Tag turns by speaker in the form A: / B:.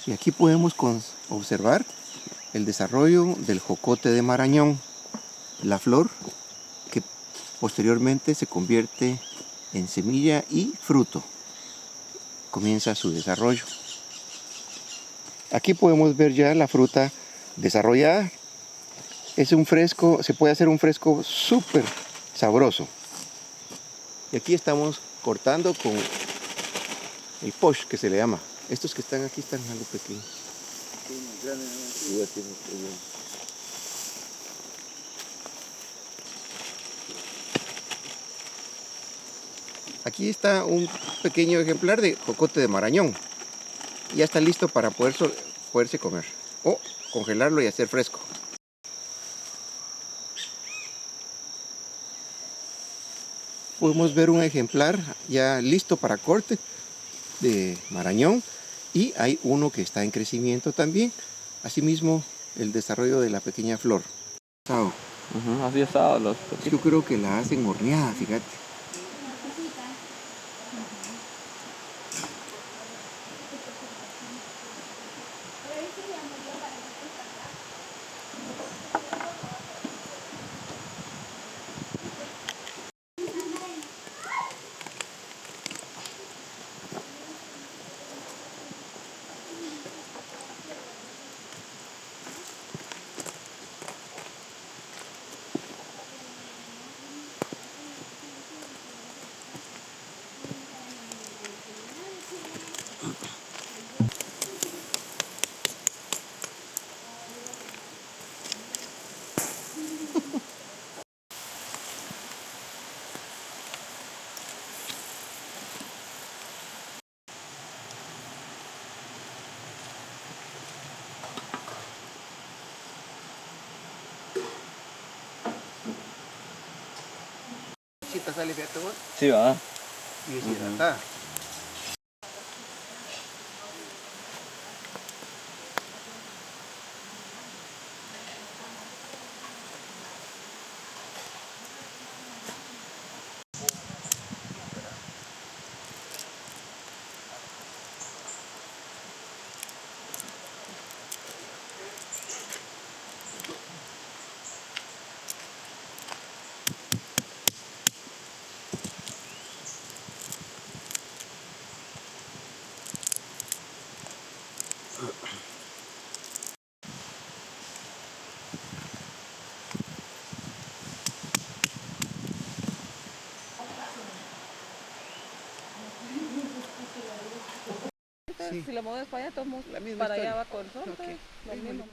A: Y aquí podemos observar el desarrollo del jocote de Marañón, la flor que posteriormente se convierte en semilla y fruto. Comienza su desarrollo. Aquí podemos ver ya la fruta desarrollada. Es un fresco, se puede hacer un fresco súper sabroso. Y aquí estamos cortando con el posh, que se le llama. Estos que están aquí están algo pequeños. Aquí está un pequeño ejemplar de jocote de Marañón. Ya está listo para poderse comer. O congelarlo y hacer fresco. Podemos ver un ejemplar ya listo para corte de Marañón. Y hay uno que está en crecimiento también. Asimismo, el desarrollo de la pequeña flor.
B: Así asado los
A: Yo creo que la hacen horneada, fíjate. Sale, fíjate vos.
B: Sí, va.
A: Y deshidratada.
C: Si la mueves para allá, para allá va con sol, lo mismo.